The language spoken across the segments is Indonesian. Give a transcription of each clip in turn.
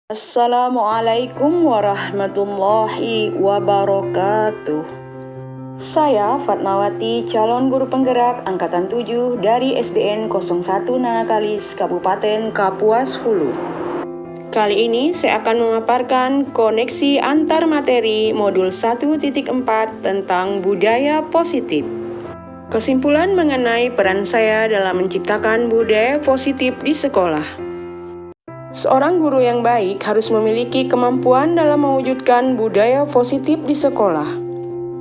Assalamualaikum warahmatullahi wabarakatuh. Saya Fatmawati, calon guru penggerak Angkatan 7 dari SDN 01 Nanakalis, Kabupaten Kapuas Hulu. Kali ini saya akan memaparkan koneksi antar materi modul 1.4 tentang budaya positif. Kesimpulan mengenai peran saya dalam menciptakan budaya positif di sekolah. Seorang guru yang baik harus memiliki kemampuan dalam mewujudkan budaya positif di sekolah.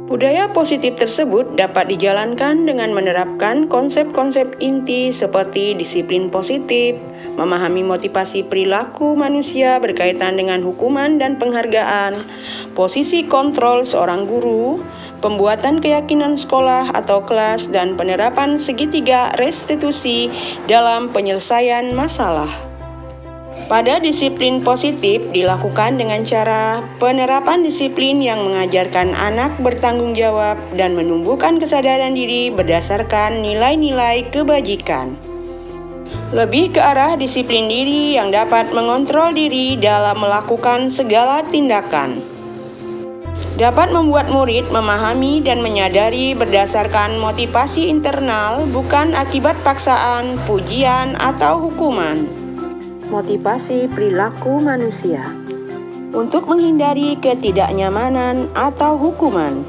Budaya positif tersebut dapat dijalankan dengan menerapkan konsep-konsep inti seperti disiplin positif, memahami motivasi perilaku manusia berkaitan dengan hukuman dan penghargaan, posisi kontrol seorang guru, pembuatan keyakinan sekolah atau kelas, dan penerapan segitiga restitusi dalam penyelesaian masalah. Pada disiplin positif dilakukan dengan cara penerapan disiplin yang mengajarkan anak bertanggung jawab dan menumbuhkan kesadaran diri berdasarkan nilai-nilai kebajikan. Lebih ke arah disiplin diri yang dapat mengontrol diri dalam melakukan segala tindakan. Dapat membuat murid memahami dan menyadari berdasarkan motivasi internal, bukan akibat paksaan, pujian, atau hukuman. Motivasi perilaku manusia untuk menghindari ketidaknyamanan atau hukuman,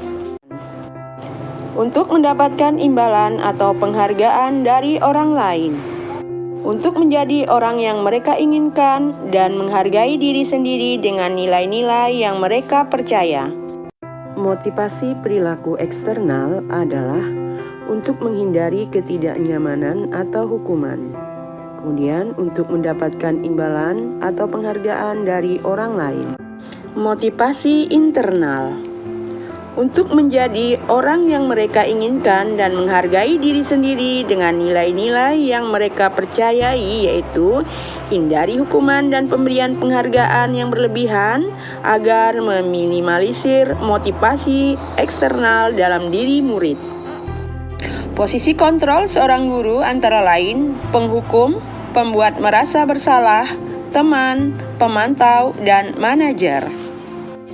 untuk mendapatkan imbalan atau penghargaan dari orang lain, untuk menjadi orang yang mereka inginkan dan menghargai diri sendiri dengan nilai-nilai yang mereka percaya. Motivasi perilaku eksternal adalah untuk menghindari ketidaknyamanan atau hukuman. Kemudian untuk mendapatkan imbalan atau penghargaan dari orang lain. Motivasi internal untuk menjadi orang yang mereka inginkan dan menghargai diri sendiri dengan nilai-nilai yang mereka percayai, yaitu hindari hukuman dan pemberian penghargaan yang berlebihan agar meminimalisir motivasi eksternal dalam diri murid. Posisi kontrol seorang guru antara lain penghukum, pembuat merasa bersalah, teman, pemantau, dan manajer.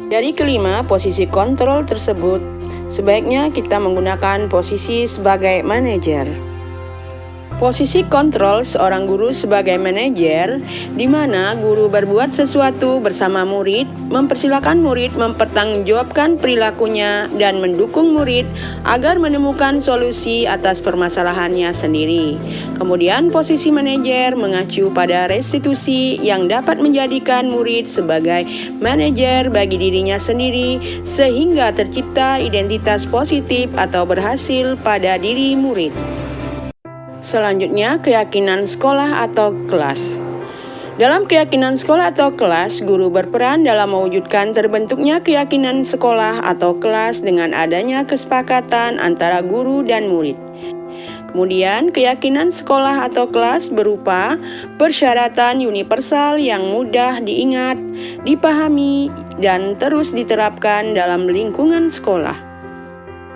Dari kelima posisi kontrol tersebut, sebaiknya kita menggunakan posisi sebagai manajer. Posisi kontrol seorang guru sebagai manajer, di mana guru berbuat sesuatu bersama murid, mempersilakan murid mempertanggungjawabkan perilakunya dan mendukung murid agar menemukan solusi atas permasalahannya sendiri. Kemudian posisi manajer mengacu pada restitusi yang dapat menjadikan murid sebagai manajer bagi dirinya sendiri sehingga tercipta identitas positif atau berhasil pada diri murid. Selanjutnya, keyakinan sekolah atau kelas. Dalam keyakinan sekolah atau kelas, guru berperan dalam mewujudkan terbentuknya keyakinan sekolah atau kelas dengan adanya kesepakatan antara guru dan murid. Kemudian, keyakinan sekolah atau kelas berupa persyaratan universal yang mudah diingat, dipahami, dan terus diterapkan dalam lingkungan sekolah.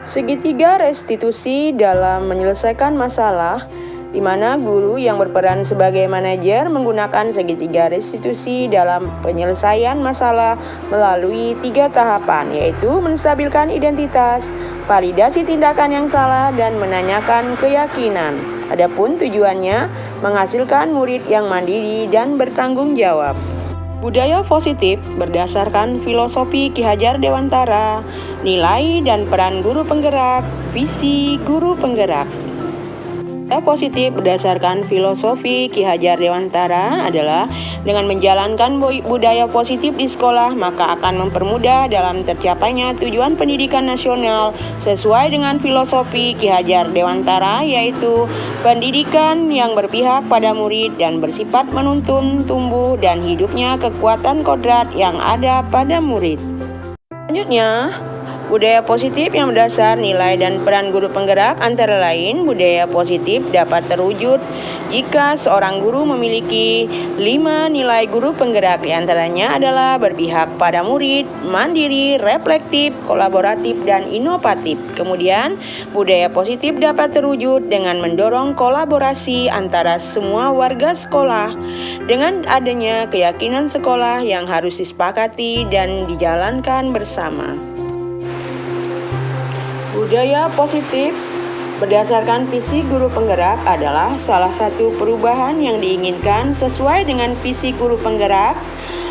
Segitiga restitusi dalam menyelesaikan masalah, di mana guru yang berperan sebagai manajer menggunakan segitiga restitusi dalam penyelesaian masalah melalui 3 tahapan, yaitu menstabilkan identitas, validasi tindakan yang salah, dan menanyakan keyakinan. Adapun tujuannya menghasilkan murid yang mandiri dan bertanggung jawab. Budaya positif berdasarkan filosofi Ki Hajar Dewantara, nilai dan peran guru penggerak, visi guru penggerak. Budaya positif berdasarkan filosofi Ki Hajar Dewantara adalah dengan menjalankan budaya positif di sekolah, maka akan mempermudah dalam tercapainya tujuan pendidikan nasional sesuai dengan filosofi Ki Hajar Dewantara, yaitu pendidikan yang berpihak pada murid dan bersifat menuntun tumbuh dan hidupnya kekuatan kodrat yang ada pada murid. Selanjutnya, Budaya positif yang berdasar nilai dan peran guru penggerak antara lain, budaya positif dapat terwujud jika seorang guru memiliki 5 nilai guru penggerak. Di antaranya adalah berpihak pada murid, mandiri, reflektif, kolaboratif, dan inovatif. Kemudian, budaya positif dapat terwujud dengan mendorong kolaborasi antara semua warga sekolah dengan adanya keyakinan sekolah yang harus disepakati dan dijalankan bersama. Budaya positif berdasarkan visi guru penggerak adalah salah satu perubahan yang diinginkan sesuai dengan visi guru penggerak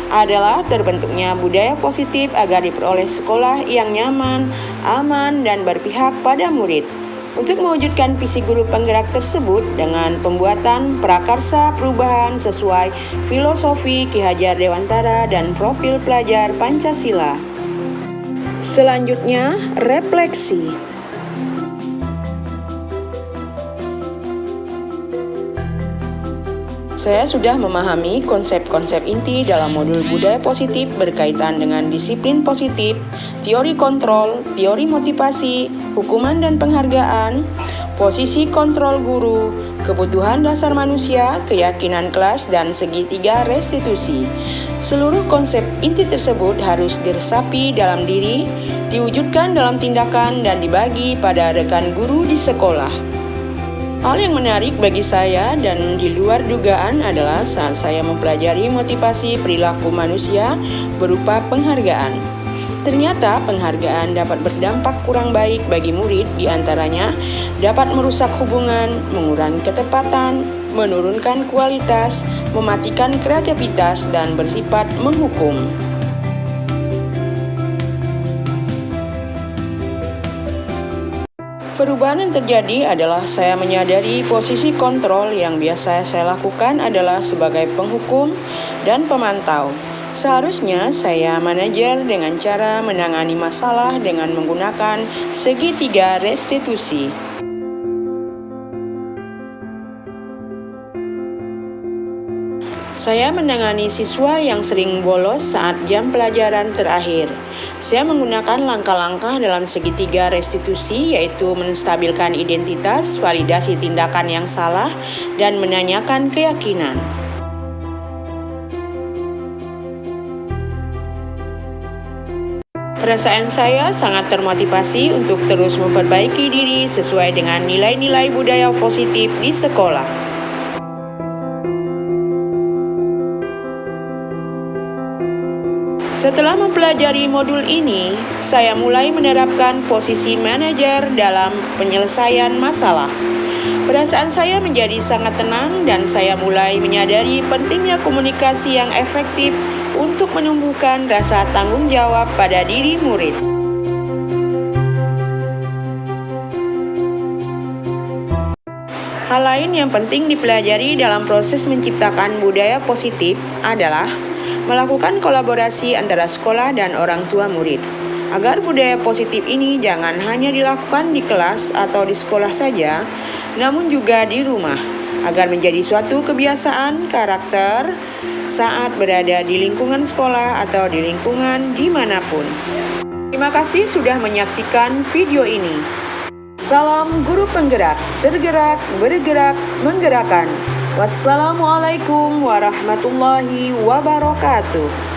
adalah terbentuknya budaya positif agar diperoleh sekolah yang nyaman, aman, dan berpihak pada murid. Untuk mewujudkan visi guru penggerak tersebut dengan pembuatan prakarsa perubahan sesuai filosofi Ki Hajar Dewantara dan profil pelajar Pancasila. Selanjutnya, refleksi. Saya sudah memahami konsep-konsep inti dalam modul budaya positif berkaitan dengan disiplin positif, teori kontrol, teori motivasi, hukuman dan penghargaan, posisi kontrol guru, kebutuhan dasar manusia, keyakinan kelas, dan segitiga restitusi. Seluruh konsep inti tersebut harus diresapi dalam diri, diwujudkan dalam tindakan, dan dibagi pada rekan guru di sekolah. Hal yang menarik bagi saya dan di luar dugaan adalah saat saya mempelajari motivasi perilaku manusia berupa penghargaan. Ternyata penghargaan dapat berdampak kurang baik bagi murid, diantaranya dapat merusak hubungan, mengurangi ketepatan, menurunkan kualitas, mematikan kreativitas, dan bersifat menghukum. Perubahan yang terjadi adalah saya menyadari posisi kontrol yang biasa saya lakukan adalah sebagai penghukum dan pemantau. Seharusnya saya manajer dengan cara menangani masalah dengan menggunakan segitiga restitusi. Saya menangani siswa yang sering bolos saat jam pelajaran terakhir. Saya menggunakan langkah-langkah dalam segitiga restitusi, yaitu menstabilkan identitas, validasi tindakan yang salah, dan menanyakan keyakinan. Perasaan saya sangat termotivasi untuk terus memperbaiki diri sesuai dengan nilai-nilai budaya positif di sekolah. Setelah mempelajari modul ini, saya mulai menerapkan posisi manajer dalam penyelesaian masalah. Perasaan saya menjadi sangat tenang dan saya mulai menyadari pentingnya komunikasi yang efektif untuk menumbuhkan rasa tanggung jawab pada diri murid. Hal lain yang penting dipelajari dalam proses menciptakan budaya positif adalah melakukan kolaborasi antara sekolah dan orang tua murid. Agar budaya positif ini jangan hanya dilakukan di kelas atau di sekolah saja, namun juga di rumah, agar menjadi suatu kebiasaan karakter saat berada di lingkungan sekolah atau di lingkungan dimanapun. Terima kasih sudah menyaksikan video ini. Salam guru penggerak, tergerak, bergerak, menggerakkan. Wassalamualaikum warahmatullahi wabarakatuh.